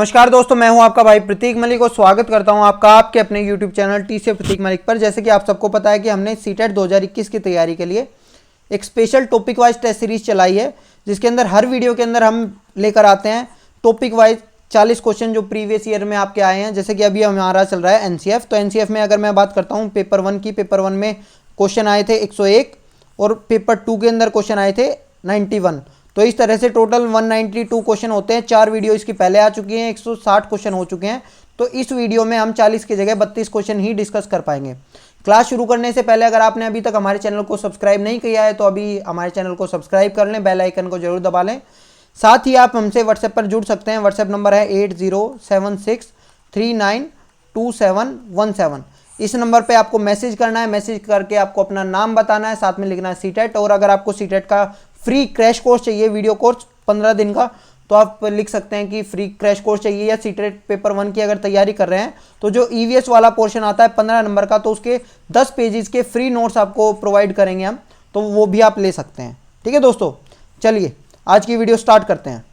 नमस्कार दोस्तों, मैं हूं आपका भाई प्रतीक मलिक और स्वागत करता हूं आपका आपके अपने YouTube चैनल टी से प्रतीक मलिक पर। जैसे कि आप सबको पता है कि हमने सीटेट 2021 की तैयारी के लिए एक special topic wise test series चलाई है, जिसके अंदर हर वीडियो के अंदर हम लेकर आते हैं टॉपिक वाइज 40 क्वेश्चन जो प्रीवियस ईयर में आपके आए हैं। जैसे कि अभी हमारा चल रहा है एनसीएफ, तो एनसीएफ में अगर मैं बात करता हूँ पेपर 1 की, पेपर 1 में क्वेश्चन आए थे 101 और पेपर 2 के अंदर क्वेश्चन आए थे 91। तो इस तरह से टोटल 192 क्वेश्चन होते हैं। 4 वीडियो इसकी पहले आ चुकी हैं, 160 क्वेश्चन हो चुके हैं। तो इस वीडियो में हम 40 की जगह 32 क्वेश्चन ही डिस्कस कर पाएंगे। क्लास शुरू करने से पहले अगर आपने अभी तक हमारे चैनल को सब्सक्राइब नहीं किया है तो अभी हमारे चैनल को सब्सक्राइब कर लें, बेल आइकन को जरूर दबा लें। साथ ही आप हमसे व्हाट्सएप पर जुड़ सकते हैं। व्हाट्सएप नंबर है 8076392717। इस नंबर पे आपको मैसेज करना है, मैसेज करके आपको अपना नाम बताना है, साथ में लिखना है सीटेट। और अगर आपको सीटेट का फ्री क्रैश कोर्स चाहिए, वीडियो कोर्स 15 दिन का, तो आप लिख सकते हैं कि फ्री क्रैश कोर्स चाहिए। या सीटेट पेपर 1 की अगर तैयारी कर रहे हैं तो जो ईवीएस वाला पोर्शन आता है 15 नंबर का, तो उसके 10 पेजेस के फ्री नोट्स आपको प्रोवाइड करेंगे हम, तो वो भी आप ले सकते हैं। ठीक है दोस्तों, चलिए आज की वीडियो स्टार्ट करते हैं।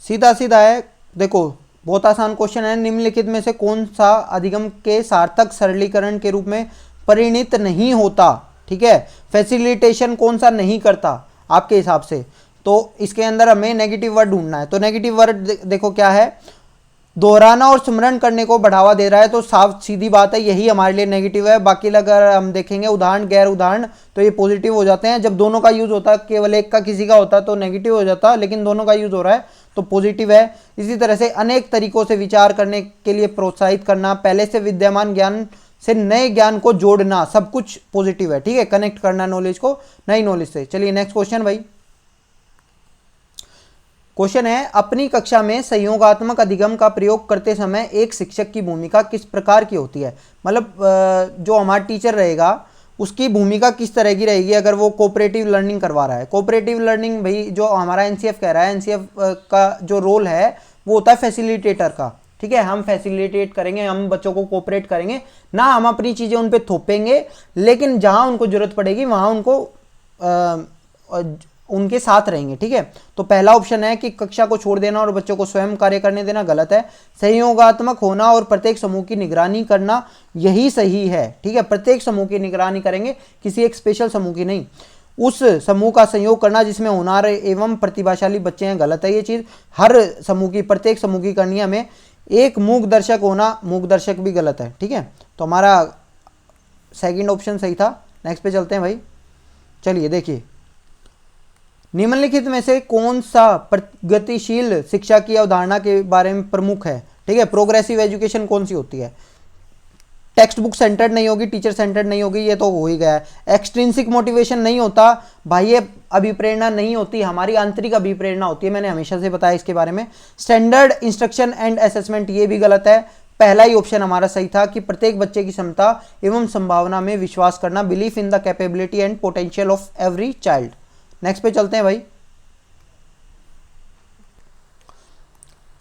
सीधा सीधा है, देखो बहुत आसान क्वेश्चन है। निम्नलिखित में से कौन सा अधिगम के सार्थक सरलीकरण के रूप में परिणित नहीं होता? ठीक है, फैसिलिटेशन कौन सा नहीं करता आपके हिसाब से? तो इसके अंदर हमें नेगेटिव वर्ड ढूंढना है। तो नेगेटिव वर्ड देखो क्या है, दोहराना और स्मरण करने को बढ़ावा दे रहा है। तो साफ सीधी बात है, यही हमारे लिए नेगेटिव है। बाकी अगर हम देखेंगे उदाहरण गैर उदाहरण, तो ये पॉजिटिव हो जाते हैं। जब दोनों का यूज होता है, केवल एक का किसी का होता तो नेगेटिव हो जाता, लेकिन दोनों का यूज हो रहा है तो पॉजिटिव है। इसी तरह से अनेक तरीकों से विचार करने के लिए प्रोत्साहित करना, पहले से विद्यमान ज्ञान से नए ज्ञान को जोड़ना, सब कुछ पॉजिटिव है। ठीक है, कनेक्ट करना नॉलेज को नई नॉलेज से। चलिए नेक्स्ट क्वेश्चन भाई। क्वेश्चन है, अपनी कक्षा में सहयोगात्मक अधिगम का प्रयोग करते समय एक शिक्षक की भूमिका किस प्रकार की होती है? मतलब जो हमारा टीचर रहेगा उसकी भूमिका किस तरह की रहेगी अगर वो कोऑपरेटिव लर्निंग करवा रहा है। कोऑपरेटिव लर्निंग भाई जो हमारा एनसीएफ कह रहा है, एनसीएफ का जो रोल है वो होता है फैसिलिटेटर का। ठीक है, हम फैसिलिटेट करेंगे, हम बच्चों को कोऑपरेट करेंगे ना, हम अपनी चीज़ें उन पे थोपेंगे, लेकिन जहाँ उनको जरूरत पड़ेगी वहाँ उनको उनके साथ रहेंगे। ठीक है, तो पहला ऑप्शन है कि कक्षा को छोड़ देना और बच्चों को स्वयं कार्य करने देना, गलत है। सहयोगात्मक होना और प्रत्येक समूह की निगरानी करना, यही सही है। ठीक है, प्रत्येक समूह की निगरानी करेंगे, किसी एक स्पेशल समूह की नहीं। उस समूह का संयोग करना जिसमें होनहार एवं प्रतिभाशाली बच्चे हैं, गलत है ये चीज़। हर समूह की, प्रत्येक समूह की करनी है हमें। एक मूक दर्शक होना, मूक दर्शक भी गलत है। ठीक है, तो हमारा सेकंड ऑप्शन सही था। नेक्स्ट पे चलते हैं भाई। चलिए देखिए, निम्नलिखित में से कौन सा प्रगतिशील शिक्षा की अवधारणा के बारे में प्रमुख है? ठीक है, प्रोग्रेसिव एजुकेशन कौन सी होती है? टेक्स्ट बुक सेंटर्ड नहीं होगी, टीचर सेंटर्ड नहीं होगी, ये तो हो ही गया है। एक्सट्रिंसिक मोटिवेशन नहीं होता, बाह्य अभिप्रेरणा नहीं होती, हमारी आंतरिक अभिप्रेरणा होती है, मैंने हमेशा से बताया इसके बारे में। स्टैंडर्ड इंस्ट्रक्शन एंड असेसमेंट, ये भी गलत है। पहला ही ऑप्शन हमारा सही था कि प्रत्येक बच्चे की क्षमता एवं संभावना में विश्वास करना, belief in the capability and potential of every child. Next पे चलते हैं भाई।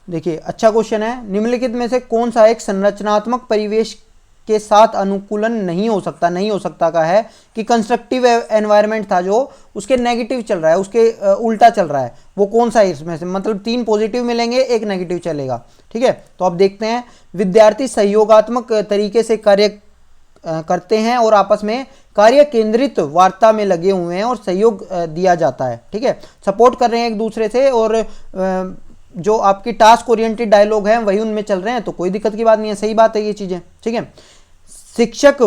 देखिए अच्छा क्वेश्चन है, निम्नलिखित में से कौन सा एक संरचनात्मक परिवेश के साथ अनुकूलन नहीं हो सकता? नहीं हो सकता का है कि कंस्ट्रक्टिव एनवायरनमेंट था जो उसके नेगेटिव चल रहा है, उसके उल्टा चल रहा है, वो कौन सा है इसमें से? मतलब 3 पॉजिटिव मिलेंगे, एक नेगेटिव चलेगा। ठीक है, तो अब देखते हैं। विद्यार्थी सहयोगात्मक तरीके से कार्य करते हैं और आपस में कार्य केंद्रित वार्ता में लगे हुए हैं और सहयोग दिया जाता है। ठीक है, सपोर्ट कर रहे हैं एक दूसरे से, और जो आपकी टास्क ओरिएंटेड डायलॉग है वही उनमें चल रहे हैं, तो कोई दिक्कत की बात नहीं है, सही बात है ये चीजें। ठीक है, शिक्षक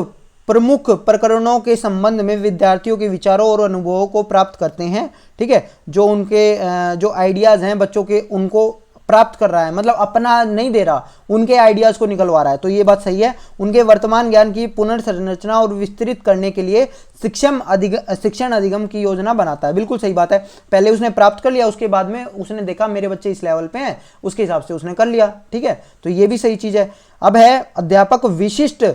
प्रमुख प्रकरणों के संबंध में विद्यार्थियों के विचारों और अनुभवों को प्राप्त करते हैं। ठीक है, जो उनके जो आइडियाज हैं बच्चों के, उनको प्राप्त कर रहा है, मतलब अपना नहीं दे रहा, उनके आइडियाज को निकलवा रहा है, तो ये बात सही है। उनके वर्तमान ज्ञान की पुनर्संरचना और विस्तृत करने के लिए शिक्षण अधिगम की योजना बनाता है, बिल्कुल सही बात है। पहले उसने प्राप्त कर लिया, उसके बाद में उसने देखा मेरे बच्चे इस लेवल पे हैं, उसके हिसाब से उसने कर लिया। ठीक है, तो ये भी सही चीज है। अब है अध्यापक विशिष्ट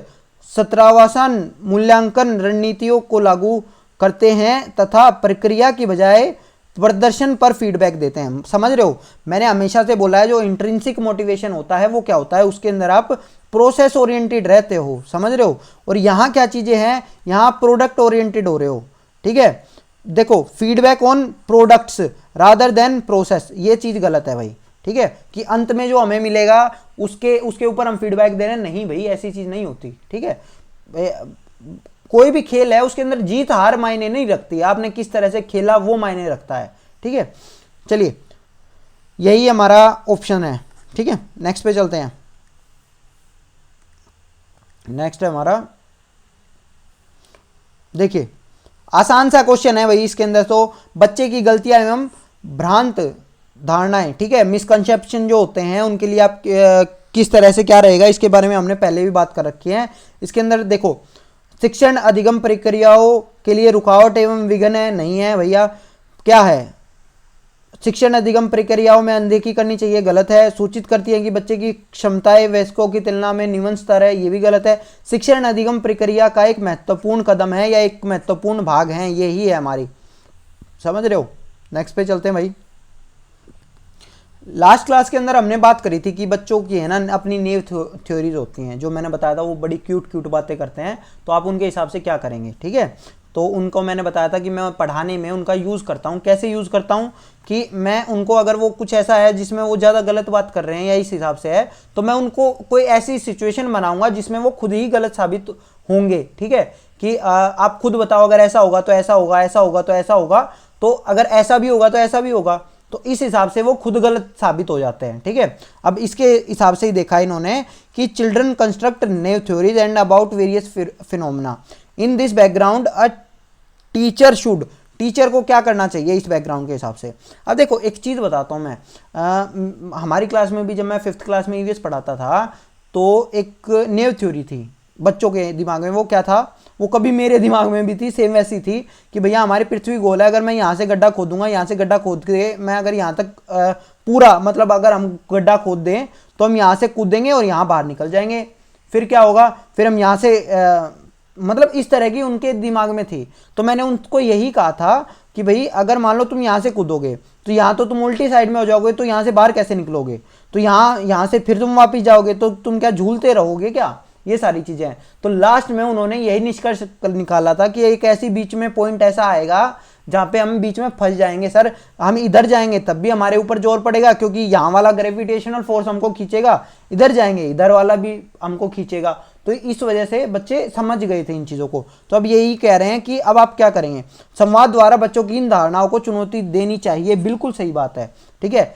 सत्रावसान मूल्यांकन रणनीतियों को लागू करते हैं तथा प्रक्रिया की बजाय प्रदर्शन पर फीडबैक देते हैं। समझ रहे हो, मैंने हमेशा से बोला है जो इंट्रिंसिक मोटिवेशन होता है वो क्या होता है, उसके अंदर आप प्रोसेस ओरिएंटेड रहते हो, समझ रहे हो। और यहाँ क्या चीजें हैं, यहाँ प्रोडक्ट ओरिएंटेड हो रहे हो। ठीक है, देखो feedback on products rather than process, ये चीज गलत है भाई। ठीक है, कि अंत में जो हमें मिलेगा उसके ऊपर हम फीडबैक दे रहे हैं, नहीं भाई ऐसी चीज नहीं होती। ठीक है, कोई भी खेल है उसके अंदर जीत हार मायने नहीं रखती, आपने किस तरह से खेला वो मायने रखता है। ठीक है, चलिए यही हमारा ऑप्शन है। ठीक है, नेक्स्ट पे चलते हैं। नेक्स्ट है हमारा, देखिए आसान सा क्वेश्चन है भाई, इसके अंदर तो बच्चे की गलतियां एवं भ्रांत धारणाएं, ठीक है, मिसकंसेप्शन जो होते हैं उनके लिए आप किस तरह से क्या रहेगा, इसके बारे में हमने पहले भी बात कर रखी है। इसके अंदर देखो, शिक्षण अधिगम प्रक्रियाओं के लिए रुकावट एवं विघ्न है, नहीं है भैया। क्या है, शिक्षण अधिगम प्रक्रियाओं में अनदेखी करनी चाहिए, गलत है। सूचित करती है कि बच्चे की क्षमताएं वयस्कों की तुलना में निम्न स्तर है, ये भी गलत है। शिक्षण अधिगम प्रक्रिया का एक महत्वपूर्ण कदम है या एक महत्वपूर्ण भाग है, यही है हमारी, समझ रहे हो। नेक्स्ट पे चलते हैं भाई। लास्ट क्लास के अंदर हमने बात करी थी कि बच्चों की है ना अपनी नेव थ्योरीज होती हैं, जो मैंने बताया था वो बड़ी क्यूट बातें करते हैं, तो आप उनके हिसाब से क्या करेंगे। ठीक है, तो उनको मैंने बताया था कि मैं पढ़ाने में उनका यूज़ करता हूँ, कैसे यूज़ करता हूँ कि मैं उनको, अगर वो कुछ ऐसा है जिसमें वो ज़्यादा गलत बात कर रहे हैं या इस हिसाब से है, तो मैं उनको कोई ऐसी सिचुएशन बनाऊंगा जिसमें वो खुद ही गलत साबित होंगे। ठीक है, कि आप खुद बताओ, अगर ऐसा होगा तो ऐसा होगा, ऐसा होगा तो ऐसा होगा, तो अगर ऐसा भी होगा तो ऐसा भी होगा, तो इस हिसाब से वो खुद गलत साबित हो जाते हैं। ठीक है, अब इसके हिसाब से ही देखा इन्होंने कि children construct naive theories and about various phenomena in this background a teacher should, teacher को क्या करना चाहिए इस बैकग्राउंड के हिसाब से। अब देखो एक चीज़ बताता हूँ मैं, हमारी क्लास में भी जब मैं 5th क्लास में ईवीएस पढ़ाता था तो एक नेव थ्योरी थी बच्चों के दिमाग में, वो क्या था, वो कभी मेरे दिमाग में भी थी, सेम वैसी थी कि भैया हमारी पृथ्वी गोल है, अगर मैं यहाँ से गड्ढा खोदूंगा, यहाँ से गड्ढा खोद के मैं अगर यहाँ तक पूरा, मतलब अगर हम गड्ढा खोद दें तो हम यहाँ से कूदेंगे और यहाँ बाहर निकल जाएंगे, फिर क्या होगा, फिर हम यहाँ से मतलब इस तरह की उनके दिमाग में थी। तो मैंने उनको यही कहा था कि भाई अगर मान लो तुम यहाँ से कूदोगे तो यहाँ तो तुम उल्टी साइड में हो जाओगे, तो यहाँ से बाहर कैसे निकलोगे, तो यहाँ से फिर तुम वापस जाओगे तो तुम क्या झूलते रहोगे क्या, ये सारी चीज़ें हैं। तो लास्ट में उन्होंने यही निष्कर्ष निकाला था कि एक ऐसी बीच में पॉइंट ऐसा आएगा जहाँ पे हम बीच में फंस जाएंगे, सर हम इधर जाएंगे तब भी हमारे ऊपर जोर पड़ेगा क्योंकि यहाँ वाला ग्रेविटेशनल फोर्स हमको खींचेगा, इधर जाएंगे इधर वाला भी हमको खींचेगा। तो इस वजह से बच्चे समझ गए थे इन चीज़ों को। तो अब यही कह रहे हैं कि अब आप क्या करेंगे, संवाद द्वारा बच्चों की इन धारणाओं को चुनौती देनी चाहिए, बिल्कुल सही बात है। ठीक है,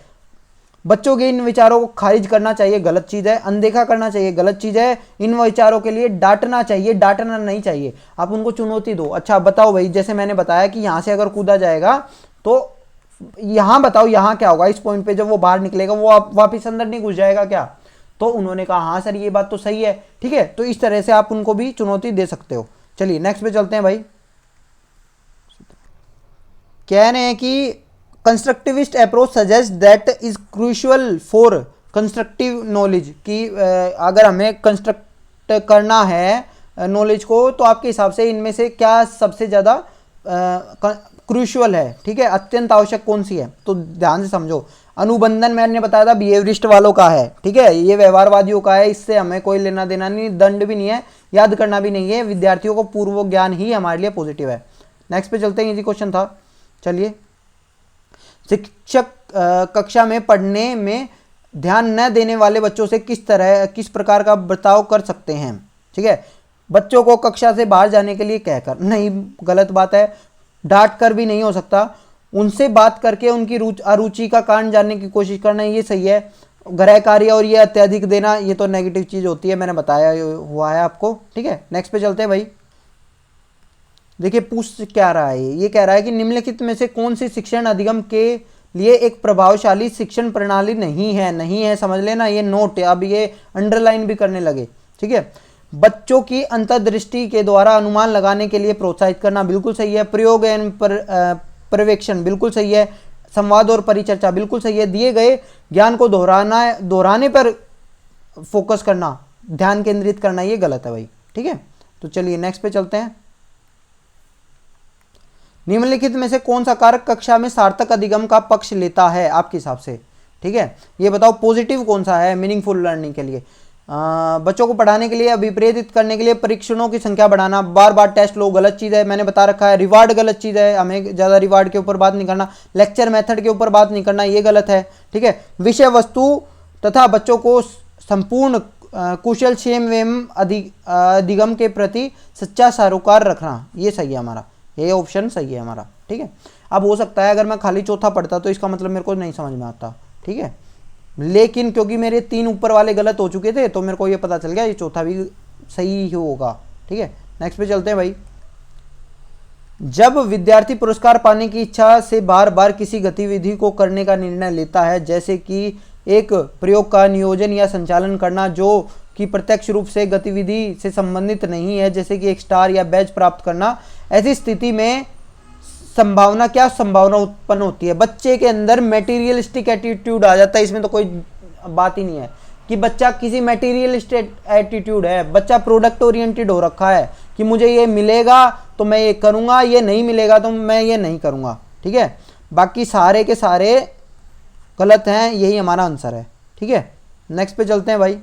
बच्चों के इन विचारों को खारिज करना चाहिए, गलत चीज़ है। अनदेखा करना चाहिए, गलत चीज़ है। इन विचारों के लिए डांटना चाहिए, डांटना नहीं चाहिए, आप उनको चुनौती दो। अच्छा बताओ भाई, जैसे मैंने बताया कि यहाँ से अगर कूदा जाएगा तो यहाँ बताओ यहाँ क्या होगा, इस पॉइंट पे जब वो बाहर निकलेगा वो वापस अंदर नहीं घुस जाएगा क्या। तो उन्होंने कहा हाँ सर ये बात तो सही है। ठीक है, तो इस तरह से आप उनको भी चुनौती दे सकते हो। चलिए नेक्स्ट पे चलते हैं भाई। कह रहे हैं कि constructivist approach suggest that is crucial for constructive knowledge, कि अगर हमें कंस्ट्रक्ट करना है नॉलेज को तो आपके हिसाब से इनमें से क्या सबसे ज़्यादा क्रूशियल है, ठीक है, अत्यंत आवश्यक कौन सी है। तो ध्यान से समझो, अनुबंधन मैंने बताया था बिहेवियरिस्ट वालों का है, ठीक है, ये व्यवहारवादियों का है, इससे हमें कोई लेना देना नहीं, दंड भी नहीं है, याद करना भी नहीं है, विद्यार्थियों को पूर्व ज्ञान ही हमारे लिए पॉजिटिव है। नेक्स्ट पे चलते हैं, इजी क्वेश्चन था। चलिए, शिक्षक कक्षा में पढ़ने में ध्यान न देने वाले बच्चों से किस प्रकार का बर्ताव कर सकते हैं। ठीक है, बच्चों को कक्षा से बाहर जाने के लिए कहकर नहीं, गलत बात है। डांट कर भी नहीं हो सकता, उनसे बात करके उनकी अरुचि का कारण जानने की कोशिश करना, ये सही है। गृह कार्य और ये अत्यधिक देना, ये तो नेगेटिव चीज़ होती है, मैंने बताया हुआ है आपको। ठीक है, नेक्स्ट पे चलते हैं भाई। देखिए पूछ क्या रहा है, ये कह रहा है कि निम्नलिखित में से कौन सी शिक्षण अधिगम के लिए एक प्रभावशाली शिक्षण प्रणाली नहीं है। नहीं है समझ लेना, ये नोट, अब ये अंडरलाइन भी करने लगे। ठीक है, बच्चों की अंतर्दृष्टि के द्वारा अनुमान लगाने के लिए प्रोत्साहित करना, बिल्कुल सही है। प्रयोग एवं पर्यवेक्षण, बिल्कुल सही है। संवाद और परिचर्चा, बिल्कुल सही है। दिए गए ज्ञान को दोहराने पर फोकस करना, ध्यान केंद्रित करना, ये गलत है भाई। ठीक है, तो चलिए नेक्स्ट पे चलते हैं। निम्नलिखित में से कौन सा कारक कक्षा में सार्थक अधिगम का पक्ष लेता है आपके हिसाब से। ठीक है, ये बताओ पॉजिटिव कौन सा है मीनिंगफुल लर्निंग के लिए। बच्चों को पढ़ाने के लिए अभिप्रेरित करने के लिए परीक्षणों की संख्या बढ़ाना, बार बार टेस्ट लो, गलत चीज़ है, मैंने बता रखा है। रिवार्ड गलत चीज़ है, हमें ज़्यादा रिवार्ड के ऊपर बात नहीं करना, लेक्चर मेथड के ऊपर बात नहीं करना, ये गलत है, ठीक है। विषय वस्तु तथा बच्चों को संपूर्ण कुशल क्षेम एवं अधिगम के प्रति सच्चा सरोकार रखना, ये सही है हमारा, ये ऑप्शन सही है हमारा, ठीक है। अब हो सकता है अगर मैं खाली चौथा पढ़ता तो इसका मतलब मेरे को नहीं समझ में आता, ठीक है, लेकिन क्योंकि मेरे 3 ऊपर वाले गलत हो चुके थे तो मेरे को ये पता चल गया ये चौथा भी सही ही होगा, ठीक है। नेक्स्ट पे चलते हैं भाई। जब विद्यार्थी पुरस्कार पाने की इच्छा से बार बार किसी गतिविधि को करने का निर्णय लेता है, जैसे कि एक प्रयोग का नियोजन या संचालन करना जो कि प्रत्यक्ष रूप से गतिविधि से संबंधित नहीं है, जैसे कि एक स्टार या बैज प्राप्त करना, ऐसी स्थिति में क्या संभावना उत्पन्न होती है? बच्चे के अंदर मेटीरियलिस्टिक एटीट्यूड आ जाता है। इसमें तो कोई बात ही नहीं है कि बच्चा किसी मेटीरियलिस्टिक एटीट्यूड है, बच्चा प्रोडक्ट ओरिएंटेड हो रखा है कि मुझे ये मिलेगा तो मैं ये करूँगा, ये नहीं मिलेगा तो मैं ये नहीं करूँगा, ठीक है। बाकी सारे के सारे गलत हैं, यही हमारा आंसर है, ठीक है। नेक्स्ट पे चलते हैं भाई।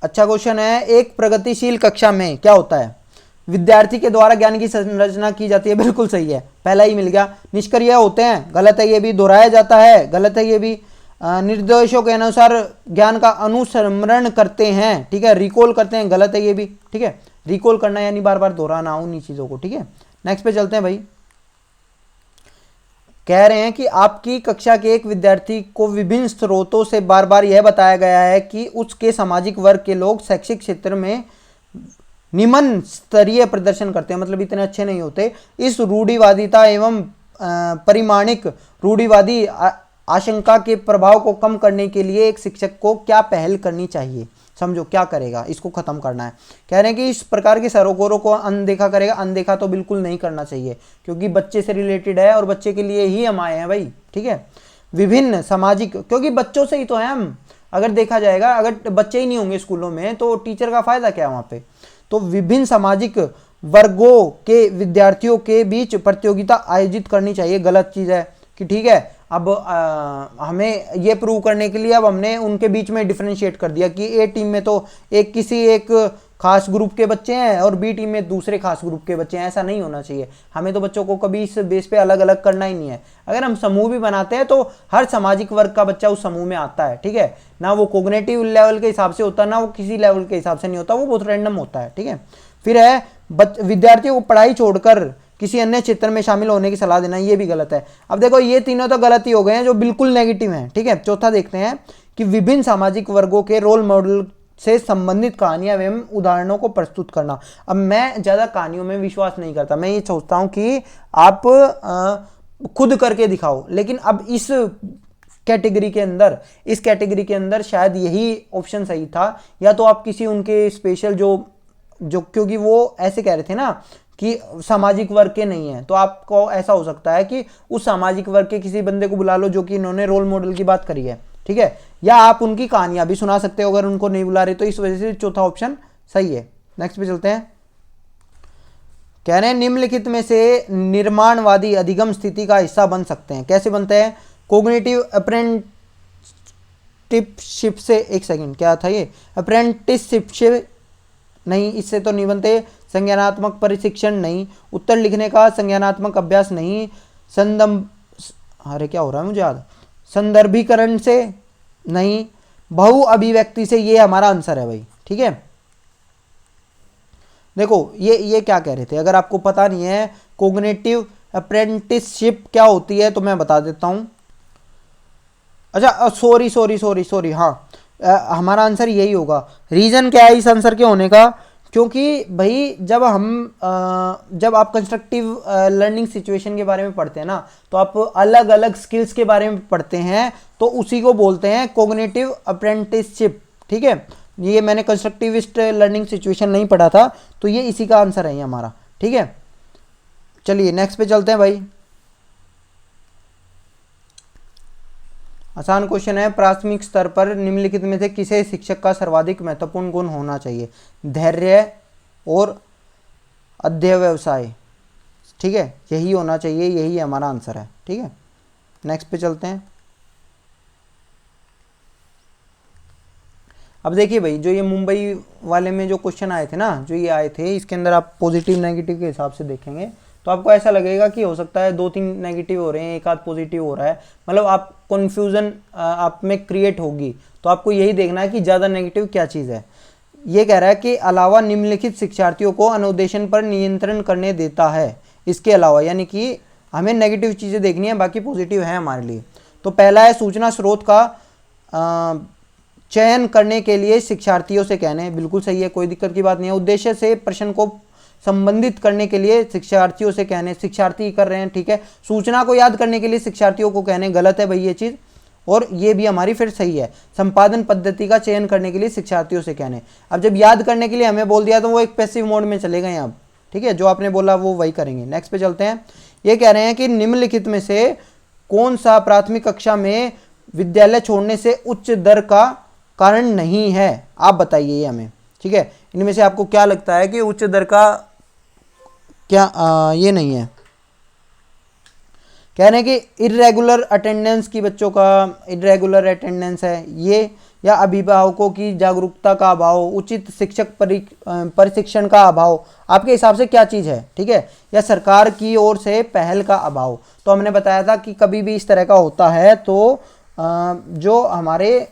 अच्छा क्वेश्चन है, एक प्रगतिशील कक्षा में क्या होता है? विद्यार्थी के द्वारा ज्ञान की संरचना की जाती है, बिल्कुल सही है, पहला ही मिल गया। निष्क्रिय होते हैं, गलत है ये भी। दोहराया जाता है, गलत है ये भी। निर्देशों के अनुसार ज्ञान का अनुसरण करते हैं, ठीक है, रिकॉल करते हैं, गलत है ये भी, ठीक है। रिकॉल करना यानी बार बार दोहराना उन्हीं चीज़ों को, ठीक है। नेक्स्ट पे चलते हैं भाई। कह रहे हैं कि आपकी कक्षा के एक विद्यार्थी को विभिन्न स्रोतों से बार बार यह बताया गया है कि उसके सामाजिक वर्ग के लोग शैक्षिक क्षेत्र में निम्न स्तरीय प्रदर्शन करते हैं, मतलब इतने अच्छे नहीं होते। इस रूढ़िवादिता एवं परिमाणिक रूढ़िवादी आशंका के प्रभाव को कम करने के लिए एक शिक्षक को क्या पहल करनी चाहिए? समझो क्या करेगा, इसको खत्म करना है। कह रहे हैं कि इस प्रकार के सरोकारों को अनदेखा करेगा। अनदेखा तो बिल्कुल नहीं करना चाहिए क्योंकि बच्चे से रिलेटेड है और बच्चे के लिए ही हम आए हैं भाई, ठीक है। विभिन्न सामाजिक, क्योंकि बच्चों से ही तो है हम, अगर देखा जाएगा अगर बच्चे ही नहीं होंगे स्कूलों में तो टीचर का फायदा क्या है वहाँ पे। तो विभिन्न सामाजिक वर्गों के विद्यार्थियों के बीच प्रतियोगिता आयोजित करनी चाहिए, गलत चीज़ है कि ठीक है। अब हमें ये प्रूव करने के लिए अब हमने उनके बीच में डिफरेंशिएट कर दिया कि ए टीम में तो एक खास ग्रुप के बच्चे हैं और बी टीम में दूसरे खास ग्रुप के बच्चे हैं, ऐसा नहीं होना चाहिए। हमें तो बच्चों को कभी इस बेस पे अलग अलग करना ही नहीं है। अगर हम समूह भी बनाते हैं तो हर सामाजिक वर्ग का बच्चा उस समूह में आता है, ठीक है ना। वो कोग्निटिव लेवल के हिसाब से होता है ना वो किसी लेवल के हिसाब से नहीं होता, वो बहुत रैंडम होता है, ठीक है। फिर है विद्यार्थियों को पढ़ाई छोड़कर किसी अन्य क्षेत्र में शामिल होने की सलाह देना, ये भी गलत है। अब देखो ये तीनों तो गलत ही हो गए हैं जो बिल्कुल नेगेटिव हैं, ठीक है। चौथा देखते हैं कि विभिन्न सामाजिक वर्गों के रोल मॉडल से संबंधित कहानियां एवं उदाहरणों को प्रस्तुत करना। अब मैं ज़्यादा कहानियों में विश्वास नहीं करता, मैं ये सोचता हूँ कि आप खुद करके दिखाओ। लेकिन अब इस कैटेगरी के अंदर शायद यही ऑप्शन सही था, या तो आप किसी उनके स्पेशल जो क्योंकि वो ऐसे कह रहे थे ना कि सामाजिक वर्ग के नहीं है, तो आपको ऐसा हो सकता है कि उस सामाजिक वर्ग के किसी बंदे को बुला लो जो कि इन्होंने रोल मॉडल की बात करी है, ठीक है। या आप उनकी कहानियां भी सुना सकते हो अगर उनको नहीं बुला रहे, तो इस वजह से चौथा ऑप्शन सही है। नेक्स्ट पे चलते हैं। कह रहे हैं निम्नलिखित में से निर्माणवादी अधिगम स्थिति का हिस्सा बन सकते हैं, कैसे बनते हैं? कोग्निटिव अप्रेंटिसशिप से, एक सेकंड क्या था ये, अप्रेंटिसशिप से नहीं, इससे तो नहीं बनते। संज्ञानात्मक प्रशिक्षण नहीं, उत्तर लिखने का संज्ञानात्मक अभ्यास नहीं, अरे क्या हो रहा है मुझे याद, संदर्भीकरण से नहीं, बहु अभिव्यक्ति से, ये हमारा आंसर है भाई, ठीक है। देखो ये क्या कह रहे थे, अगर आपको पता नहीं है कोग्निटिव अप्रेंटिसशिप क्या होती है तो मैं बता देता हूं। अच्छा सॉरी, हाँ हमारा आंसर यही होगा। रीज़न क्या है इस आंसर के होने का? क्योंकि भाई जब आप कंस्ट्रक्टिव लर्निंग सिचुएशन के बारे में पढ़ते हैं ना, तो आप अलग अलग स्किल्स के बारे में पढ़ते हैं, तो उसी को बोलते हैं कोग्निटिव अप्रेंटिसशिप, ठीक है। ये मैंने कंस्ट्रक्टिविस्ट लर्निंग सिचुएशन नहीं पढ़ा था, तो ये इसी का आंसर है हमारा, ठीक है। चलिए नेक्स्ट पे चलते हैं भाई। आसान क्वेश्चन है, प्राथमिक स्तर पर निम्नलिखित में से किसे शिक्षक का सर्वाधिक महत्वपूर्ण गुण होना चाहिए? धैर्य और अध्यवसाय, ठीक है, यही होना चाहिए, यही हमारा आंसर है, ठीक है। नेक्स्ट पे चलते हैं। अब देखिए भाई, जो ये मुंबई वाले में जो क्वेश्चन आए थे ना, जो ये आए थे, इसके अंदर आप पॉजिटिव नेगेटिव के हिसाब से देखेंगे तो आपको ऐसा लगेगा कि हो सकता है 2-3 नेगेटिव हो रहे हैं, एक आध पॉजिटिव हो रहा है, मतलब आप कन्फ्यूज़न आप में क्रिएट होगी। तो आपको यही देखना है कि ज़्यादा नेगेटिव क्या चीज़ है। ये कह रहा है कि अलावा निम्नलिखित शिक्षार्थियों को अनुदेशन पर नियंत्रण करने देता है। इसके अलावा यानी कि हमें नेगेटिव चीज़ें देखनी है, बाकी पॉजिटिव है हमारे लिए। तो पहला है सूचना स्रोत का चयन करने के लिए शिक्षार्थियों से कहने, बिल्कुल सही है, कोई दिक्कत की बात नहीं है। उद्देश्य से प्रश्न को संबंधित करने के लिए शिक्षार्थियों से कहने, शिक्षार्थी कर रहे हैं, ठीक है। सूचना को याद करने के लिए शिक्षार्थियों को कहने, गलत है भाई ये चीज़, और ये भी हमारी फिर सही है। संपादन पद्धति का चयन करने के लिए शिक्षार्थियों से कहने। अब जब याद करने के लिए हमें बोल दिया तो वो एक पैसिव मोड में चले गए अब, ठीक है, जो आपने बोला वो वही करेंगे। नेक्स्ट पे चलते हैं। ये कह रहे हैं कि निम्नलिखित में से कौन सा प्राथमिक कक्षा में विद्यालय छोड़ने से उच्च दर का कारण नहीं है, आप बताइए ये हमें, ठीक है। इनमें से आपको क्या लगता है कि उच्च दर का क्या ये नहीं है। कह रहे हैं कि इर्रेगुलर अटेंडेंस की, बच्चों का इर्रेगुलर अटेंडेंस है ये, या अभिभावकों की जागरूकता का अभाव, उचित शिक्षक प्रशिक्षण का अभाव, आपके हिसाब से क्या चीज़ है, ठीक है, या सरकार की ओर से पहल का अभाव। तो हमने बताया था कि कभी भी इस तरह का होता है तो जो हमारे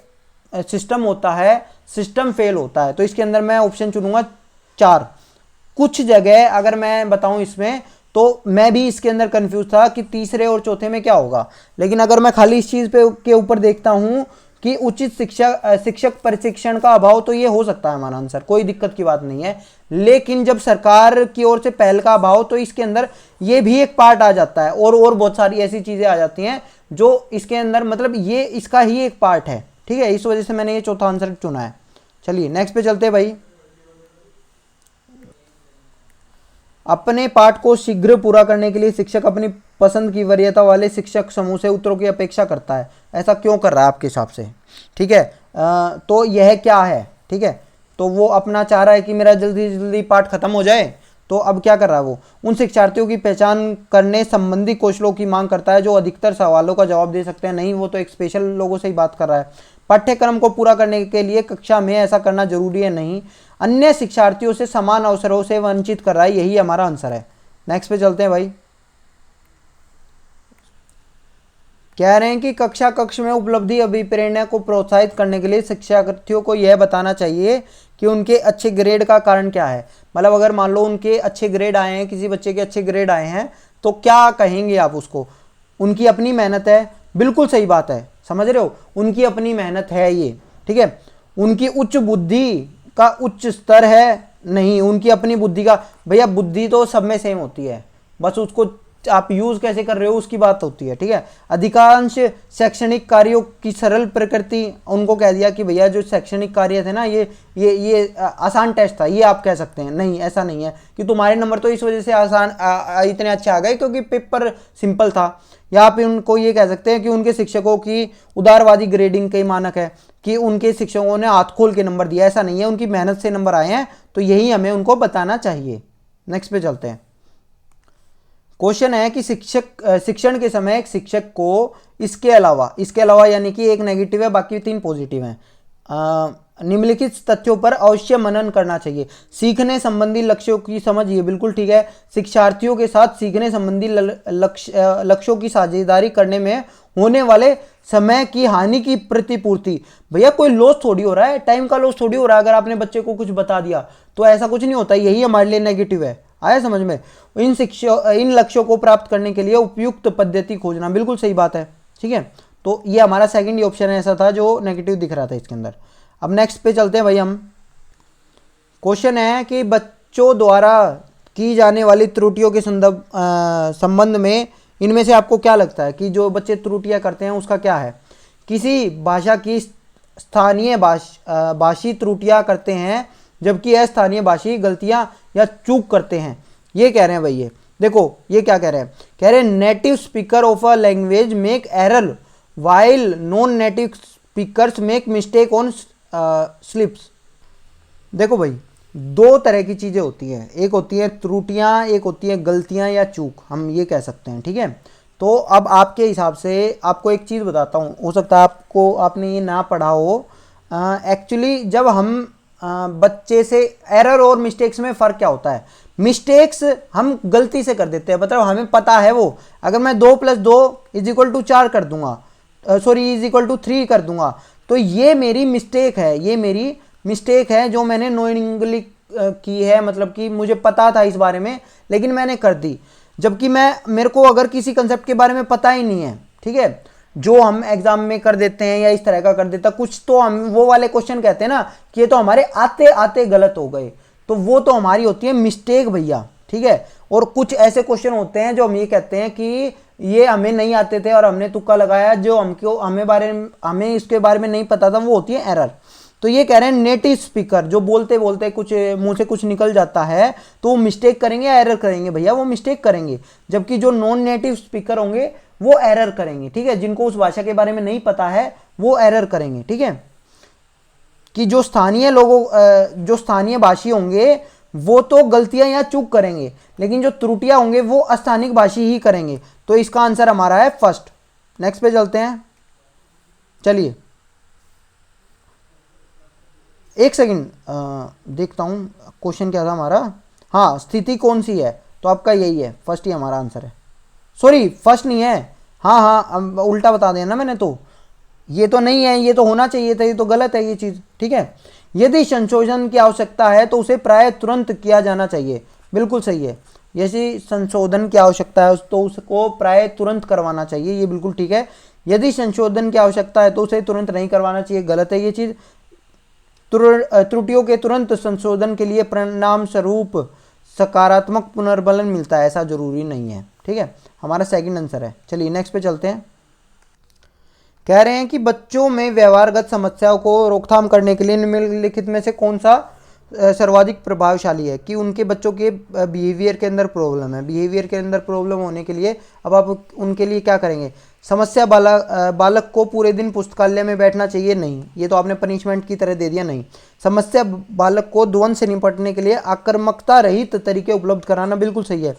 सिस्टम होता है, सिस्टम फेल होता है। तो इसके अंदर मैं ऑप्शन चुनूंगा 4। कुछ जगह अगर मैं बताऊं इसमें, तो मैं भी इसके अंदर कंफ्यूज था कि तीसरे और चौथे में क्या होगा, लेकिन अगर मैं खाली इस चीज़ पे के ऊपर देखता हूं कि उचित शिक्षक प्रशिक्षण का अभाव, तो ये हो सकता है हमारा आंसर, कोई दिक्कत की बात नहीं है। लेकिन जब सरकार की ओर से पहल का अभाव, तो इसके अंदर ये भी एक पार्ट आ जाता है, और बहुत सारी ऐसी चीज़ें आ जाती हैं जो इसके अंदर, मतलब ये इसका ही एक पार्ट है, ठीक है। इस वजह से मैंने ये चौथा आंसर चुना है। चलिए नेक्स्ट पे चलते हैं भाई। अपने पाठ को शीघ्र पूरा करने के लिए शिक्षक अपनी पसंद की वरीयता वाले शिक्षक समूह से उत्तरों की अपेक्षा करता है। ऐसा क्यों कर रहा है आपके हिसाब से, ठीक है। तो यह क्या है, ठीक है, तो वो अपना चाह रहा है कि मेरा जल्दी जल्दी पाठ खत्म हो जाए। तो अब क्या कर रहा है वो, उन शिक्षार्थियों की पहचान करने संबंधी कौशलों की मांग करता है जो अधिकतर सवालों का जवाब दे सकते हैं। नहीं, वो तो एक स्पेशल लोगों से ही बात कर रहा है। पाठ्यक्रम को पूरा करने के लिए कक्षा में ऐसा करना जरूरी है, नहीं। अन्य शिक्षार्थियों से समान अवसरों से वंचित कर रहा है, यही हमारा आंसर है। नेक्स्ट पे चलते हैं भाई। कह रहे हैं कि कक्षा कक्ष में उपलब्धि अभिप्रेरणा को प्रोत्साहित करने के लिए शिक्षार्थियों को यह बताना चाहिए कि उनके अच्छे ग्रेड का कारण क्या है। मतलब अगर मान लो उनके अच्छे ग्रेड आए हैं, किसी बच्चे के अच्छे ग्रेड आए हैं, तो क्या कहेंगे आप उसको, उनकी अपनी मेहनत है, बिल्कुल सही बात है, समझ रहे हो, उनकी अपनी मेहनत है ये, ठीक है। उनकी उच्च बुद्धि का उच्च स्तर है, नहीं, उनकी अपनी बुद्धि का, भैया बुद्धि तो सब में सेम होती है, बस उसको आप यूज कैसे कर रहे हो उसकी बात होती है, ठीक है। अधिकांश शैक्षणिक कार्यों की सरल प्रकृति, उनको कह दिया कि भैया जो शैक्षणिक कार्य थे ना, ये आसान टेस्ट था, ये आप कह सकते हैं। नहीं, ऐसा नहीं है कि तुम्हारे नंबर तो इस वजह से आसान इतने अच्छे आ गए क्योंकि पेपर सिंपल था। या आप उनको ये कह सकते हैं कि उनके शिक्षकों की उदारवादी ग्रेडिंग के मानक है, कि उनके शिक्षकों ने हाथ खोल के नंबर दिया, ऐसा नहीं है, उनकी मेहनत से नंबर आए हैं, तो यही हमें उनको बताना चाहिए। नेक्स्ट पे चलते हैं। क्वेश्चन है कि शिक्षण के समय एक शिक्षक को इसके अलावा यानी कि एक नेगेटिव है, बाकी 3 पॉजिटिव हैं, निम्नलिखित तथ्यों पर अवश्य मनन करना चाहिए। सीखने संबंधी लक्ष्यों की समझ, ये बिल्कुल ठीक है। शिक्षार्थियों के साथ सीखने संबंधी लक्ष्यों की साझेदारी करने में होने वाले समय की हानि की प्रतिपूर्ति, भैया कोई लॉस थोड़ी हो रहा है, टाइम का लॉस थोड़ी हो रहा है। अगर आपने बच्चे को कुछ बता दिया तो ऐसा कुछ नहीं होता, यही हमारे लिए नेगेटिव है। आया समझ में। इन लक्ष्यों को प्राप्त करने के लिए उपयुक्त पद्धति खोजना, बिल्कुल सही बात है, ठीक है। तो ये हमारा सेकंड ही ऑप्शन ऐसा था जो नेगेटिव दिख रहा था इसके अंदर। अब नेक्स्ट पे चलते हैं भाई हम। क्वेश्चन है कि बच्चों द्वारा की जाने वाली त्रुटियों के संबंध में इनमें से आपको क्या लगता है कि जो बच्चे त्रुटियां करते हैं उसका क्या है। किसी भाषा की स्थानीय भाषी त्रुटियां करते हैं जबकि अस्थानीय भाषी गलतियां या चूक करते हैं, ये कह रहे हैं भाई। ये देखो ये क्या कह रहे हैं, कह रहे हैं native speaker of a language make error while non native speakers make mistake on slips. देखो भाई, 2 तरह की चीज़ें होती हैं, एक होती है त्रुटियां, एक होती है गलतियां या चूक, हम ये कह सकते हैं, ठीक है। तो अब आपके हिसाब से आपको एक चीज़ बताता हूँ, हो सकता है आपने ये ना पढ़ा हो, एक्चुअली जब हम बच्चे से एरर और मिस्टेक्स में फ़र्क क्या होता है। मिस्टेक्स हम गलती से कर देते हैं, मतलब हमें पता है वो, अगर मैं 2+2 = 4 कर दूंगा, सॉरी =3 कर दूंगा, तो ये मेरी मिस्टेक है, ये मेरी मिस्टेक है जो मैंने नोइंगली की है, मतलब कि मुझे पता था इस बारे में लेकिन मैंने कर दी। जबकि मेरे को अगर किसी कंसेप्ट के बारे में पता ही नहीं है, ठीक है, जो हम एग्जाम में कर देते हैं या इस तरह का कर देता कुछ, तो हम वो वाले क्वेश्चन कहते हैं ना कि ये तो हमारे आते आते गलत हो गए, तो वो तो हमारी होती है मिस्टेक भैया, ठीक है। और कुछ ऐसे क्वेश्चन होते हैं जो हम ये कहते हैं कि ये हमें नहीं आते थे और हमने तुक्का लगाया, जो हमें इसके बारे में नहीं पता था, वो होती है एरर। तो ये कह रहे हैं नेटिव स्पीकर जो बोलते बोलते कुछ मुंह से कुछ निकल जाता है तो वो मिस्टेक करेंगे या एरर करेंगे भैया, वो मिस्टेक करेंगे। जबकि जो नॉन नेटिव स्पीकर होंगे वो एरर करेंगे, ठीक है, जिनको उस भाषा के बारे में नहीं पता है वो एरर करेंगे, ठीक है। कि जो स्थानीय भाषी होंगे वो तो गलतियां या चूक करेंगे, लेकिन जो त्रुटियां होंगे वो स्थानिक भाषी ही करेंगे। तो इसका आंसर हमारा है फर्स्ट। नेक्स्ट पे चलते हैं, चलिए एक सेकंड देखता हूं क्वेश्चन क्या था हमारा। हाँ, स्थिति कौन सी है, तो आपका यही है, फर्स्ट ही हमारा आंसर है। सॉरी फर्स्ट नहीं है, हाँ हाँ उल्टा बता दिया ना मैंने, तो ये तो नहीं है, ये तो होना चाहिए था, ये तो गलत है ये चीज़, ठीक है। यदि संशोधन की आवश्यकता है तो उसे प्राय तुरंत किया जाना चाहिए, बिल्कुल सही है। यदि संशोधन की आवश्यकता है तो उसको प्राय तुरंत करवाना चाहिए, ये बिल्कुल ठीक है। यदि संशोधन की आवश्यकता है तो उसे तुरंत नहीं करवाना चाहिए, गलत है ये चीज़। त्रुटियों के तुरंत संशोधन के लिए परिणाम स्वरूप सकारात्मक पुनर्बलन मिलता है, ऐसा जरूरी नहीं है, ठीक है। हमारा सेकंड आंसर है। चलिए नेक्स्ट पे चलते हैं। कह रहे हैं कि बच्चों में व्यवहारगत समस्याओं को रोकथाम करने के लिए निम्नलिखित में से कौन सा सर्वाधिक प्रभावशाली है। कि उनके बच्चों के बिहेवियर के अंदर प्रॉब्लम है, बिहेवियर के अंदर प्रॉब्लम होने के लिए अब आप उनके लिए क्या करेंगे। समस्या बालक को पूरे दिन पुस्तकालय में बैठना चाहिए, नहीं, ये तो आपने पनिशमेंट की तरह दे दिया, नहीं। समस्या बालक को द्वंद से निपटने के लिए आक्रामकता रहित तरीके उपलब्ध कराना, बिल्कुल सही है।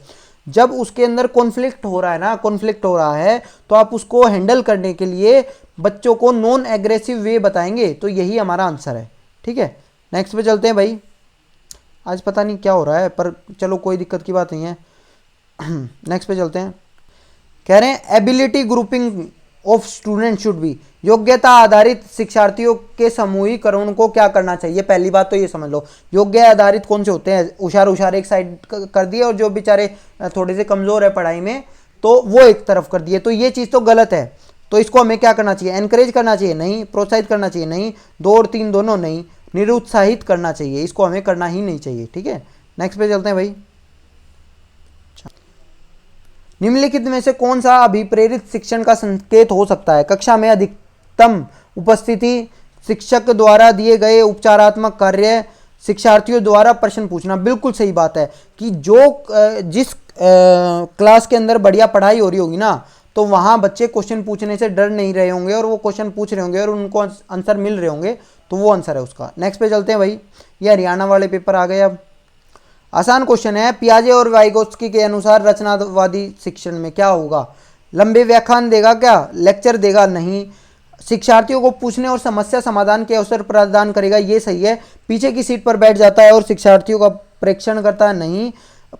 जब उसके अंदर कॉन्फ्लिक्ट हो रहा है ना, कॉन्फ्लिक्ट हो रहा है, तो आप उसको हैंडल करने के लिए बच्चों को नॉन एग्रेसिव वे बताएंगे, तो यही हमारा आंसर है, ठीक है। नेक्स्ट पे चलते हैं भाई। आज पता नहीं क्या हो रहा है, पर चलो कोई दिक्कत की बात नहीं है। नेक्स्ट पे चलते हैं। कह रहे हैं ability grouping of student should be. योग्यता आधारित शिक्षार्थियों के समूहीकरण को क्या करना चाहिए। पहली बात तो ये समझ लो, योग्य आधारित कौन से होते हैं, होशियार एक साइड कर दिए और जो बेचारे थोड़े से कमज़ोर है पढ़ाई में तो वो एक तरफ कर दिए, तो ये चीज़ तो गलत है। तो इसको हमें क्या करना चाहिए, एनकरेज करना चाहिए, नहीं। प्रोत्साहित करना चाहिए, नहीं। 2 और 3 दोनों नहीं। निरुत्साहित करना चाहिए, इसको हमें करना ही नहीं चाहिए, ठीक है। नेक्स्ट पे चलते हैं भाई। निम्नलिखित में से कौन सा अभिप्रेरित शिक्षण का संकेत हो सकता है। कक्षा में अधिकतम उपस्थिति, शिक्षक द्वारा दिए गए उपचारात्मक कार्य, शिक्षार्थियों द्वारा प्रश्न पूछना, बिल्कुल सही बात है। कि जिस क्लास के अंदर बढ़िया पढ़ाई हो रही होगी ना, तो वहाँ बच्चे क्वेश्चन पूछने से डर नहीं रहे होंगे और वो क्वेश्चन पूछ रहे होंगे और उनको आंसर मिल रहे होंगे, तो वो आंसर है उसका। नेक्स्ट पे चलते हैं भाई। ये हरियाणा वाले पेपर आ गए। अब आसान क्वेश्चन है। पियाजे और वाइगोत्स्की के अनुसार रचनावादी शिक्षण में क्या होगा। लंबे व्याख्यान देगा क्या, लेक्चर देगा, नहीं। शिक्षार्थियों को पूछने और समस्या समाधान के अवसर प्रदान करेगा, ये सही है। पीछे की सीट पर बैठ जाता है और शिक्षार्थियों का परीक्षण करता है, नहीं।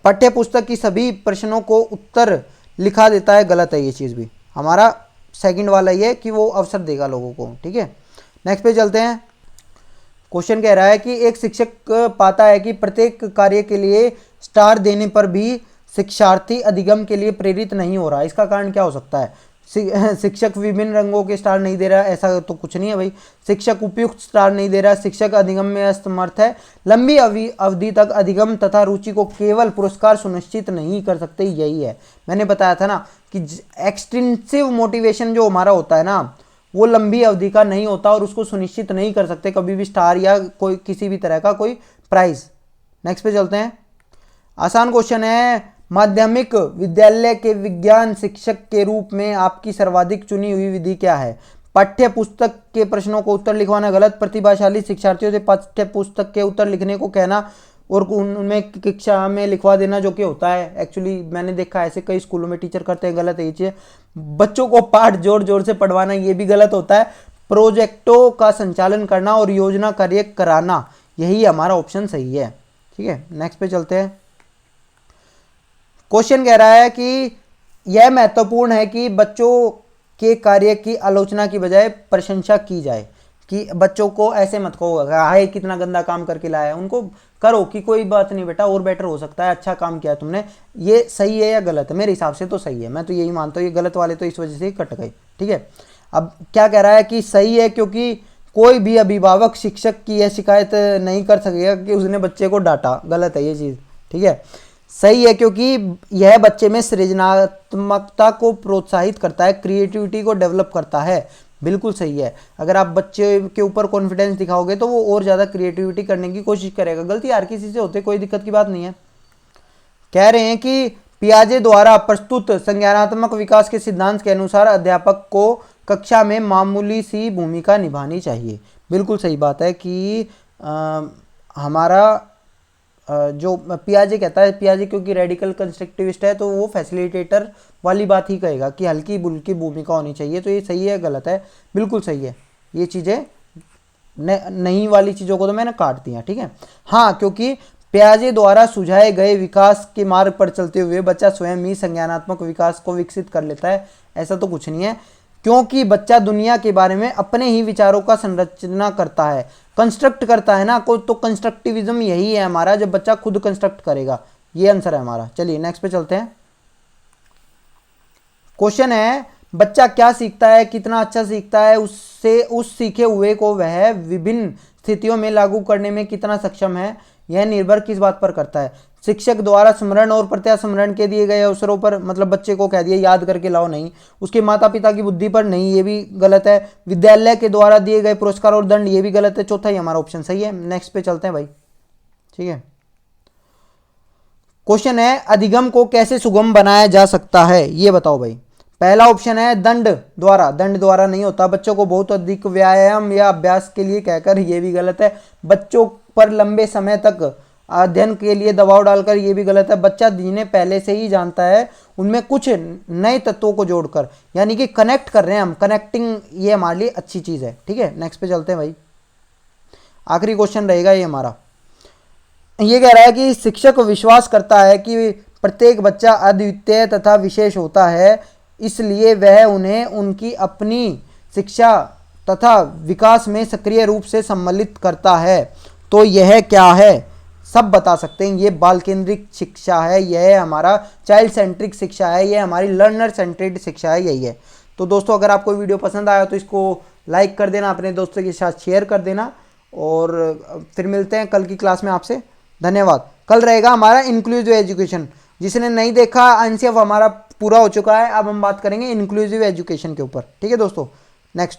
पाठ्य पुस्तक की सभी प्रश्नों को उत्तर लिखा देता है, गलत है ये चीज़ भी। हमारा सेकंड वाला ये कि वो अवसर देगा लोगों को, ठीक है। नेक्स्ट पे चलते हैं। क्वेश्चन कह रहा है कि एक शिक्षक पाता है कि प्रत्येक कार्य के लिए स्टार देने पर भी शिक्षार्थी अधिगम के लिए प्रेरित नहीं हो रहा, इसका कारण क्या हो सकता है। शिक्षक विभिन्न रंगों के स्टार नहीं दे रहा, ऐसा तो कुछ नहीं है भाई। शिक्षक उपयुक्त स्टार नहीं दे रहा, शिक्षक अधिगम में असमर्थ है। लंबी अवधि तक अधिगम तथा रुचि को केवल पुरस्कार सुनिश्चित नहीं कर सकते, यही है। मैंने बताया था ना कि एक्सटेंसिव मोटिवेशन जो हमारा होता है ना, वो लंबी अवधि का नहीं होता और उसको सुनिश्चित नहीं कर सकते कभी भी स्टार या कोई किसी भी तरह का कोई प्राइज। नेक्स्ट पे चलते हैं। आसान क्वेश्चन है। माध्यमिक विद्यालय के विज्ञान शिक्षक के रूप में आपकी सर्वाधिक चुनी हुई विधि क्या है। पाठ्य पुस्तक के प्रश्नों को उत्तर लिखवाना, गलत। प्रतिभाशाली शिक्षार्थियों से पाठ्य पुस्तक के उत्तर लिखने को कहना और उनमें कक्षा में लिखवा देना, जो कि होता है एक्चुअली मैंने देखा ऐसे कई स्कूलों में टीचर करते हैं, गलत है ये चीज़। बच्चों को पाठ जोर जोर से पढ़वाना, ये भी गलत होता है। प्रोजेक्टों का संचालन करना और योजना कार्य कराना, यही हमारा ऑप्शन सही है। ठीक है, नेक्स्ट पे चलते हैं। क्वेश्चन कह रहा है कि यह महत्वपूर्ण है कि बच्चों के कार्य की आलोचना की बजाय प्रशंसा की जाए, कि बच्चों को ऐसे मत कहो हाय कितना गंदा काम करके लाया है, उनको करो कि कोई बात नहीं बेटा और बेटर हो सकता है, अच्छा काम किया तुमने। ये सही है या गलत है? मेरे हिसाब से तो सही है, मैं तो यही मानता हूँ। ये गलत वाले तो इस वजह से ही कट गए। ठीक है, अब क्या कह रहा है कि सही है क्योंकि कोई भी अभिभावक शिक्षक की यह शिकायत नहीं कर सकेगा कि उसने बच्चे को डांटा। गलत है ये चीज़। ठीक है, सही है क्योंकि यह बच्चे में सृजनात्मकता को प्रोत्साहित करता है, क्रिएटिविटी को डेवलप करता है। बिल्कुल सही है। अगर आप बच्चे के ऊपर कॉन्फिडेंस दिखाओगे तो वो और ज़्यादा क्रिएटिविटी करने की कोशिश करेगा। गलती हर किसी से होती, कोई दिक्कत की बात नहीं है। कह रहे हैं कि पियाजे द्वारा प्रस्तुत संज्ञानात्मक विकास के सिद्धांत के अनुसार अध्यापक को कक्षा में मामूली सी भूमिका निभानी चाहिए। बिल्कुल सही बात है कि हमारा जो पियाजे कहता है, पियाजे क्योंकि रेडिकल कंस्ट्रक्टिविस्ट है तो वो फैसिलिटेटर वाली बात ही कहेगा कि हल्की बुल्की भूमिका होनी चाहिए। तो ये सही है गलत है? बिल्कुल सही है। ये चीज़ें नहीं वाली चीज़ों को तो मैंने काट दिया। ठीक है, हाँ, क्योंकि पियाजे द्वारा सुझाए गए विकास के मार्ग पर चलते हुए बच्चा स्वयं ही संज्ञानात्मक विकास को विकसित कर लेता है। ऐसा तो कुछ नहीं है, क्योंकि बच्चा दुनिया के बारे में अपने ही विचारों का संरचना करता है, कंस्ट्रक्ट करता है ना को। तो कंस्ट्रक्टिविज्म यही है हमारा, जब बच्चा खुद कंस्ट्रक्ट करेगा। ये आंसर है हमारा। चलिए नेक्स्ट पे चलते हैं। क्वेश्चन है बच्चा क्या सीखता है, कितना अच्छा सीखता है, उससे उस सीखे हुए को वह विभिन्न स्थितियों में लागू करने में कितना सक्षम है, यह निर्भर किस बात पर करता है? शिक्षक द्वारा स्मरण और प्रत्यास्मरण के दिए गए अवसरों पर, मतलब बच्चे को कह दिया याद करके लाओ, नहीं। उसके माता पिता की बुद्धि पर, नहीं, ये भी गलत है। विद्यालय के द्वारा दिए गए पुरस्कार और दंड, ये भी गलत है। चौथा ही हमारा ऑप्शन सही है। नेक्स्ट पे चलते हैं भाई। ठीक है, क्वेश्चन है अधिगम को कैसे सुगम बनाया जा सकता है, ये बताओ भाई। पहला ऑप्शन है दंड द्वारा। दंड द्वारा नहीं होता, बच्चों को बहुत अधिक व्यायाम या अभ्यास के लिए कहकर, ये भी गलत है। बच्चों पर लंबे समय तक अध्ययन के लिए दबाव डालकर, ये भी गलत है। बच्चा जिन्हें पहले से ही जानता है उनमें कुछ नए तत्वों को जोड़कर, यानी कि कनेक्ट कर रहे हैं हम, कनेक्टिंग, ये हमारे लिए अच्छी चीज़ है। ठीक है, नेक्स्ट पे चलते हैं भाई। आखिरी क्वेश्चन रहेगा ये हमारा। ये कह रहा है कि शिक्षक विश्वास करता है कि प्रत्येक बच्चा अद्वितीय तथा विशेष होता है, इसलिए वह उन्हें उनकी अपनी शिक्षा तथा विकास में सक्रिय रूप से सम्मिलित करता है। तो यह क्या है? सब बता सकते हैं। ये बाल केंद्रित शिक्षा है, यह हमारा चाइल्ड सेंट्रिक शिक्षा है, यह हमारी लर्नर सेंट्रिड शिक्षा है, यही है। तो दोस्तों अगर आपको वीडियो पसंद आया तो इसको लाइक कर देना, अपने दोस्तों के साथ शेयर कर देना, और फिर मिलते हैं कल की क्लास में आपसे। धन्यवाद। कल रहेगा हमारा इंक्लूसिव एजुकेशन। जिसने नहीं देखा एनसीएफ हमारा पूरा हो चुका है, अब हम बात करेंगे इंक्लूसिव एजुकेशन के ऊपर। ठीक है दोस्तों, नेक्स्ट।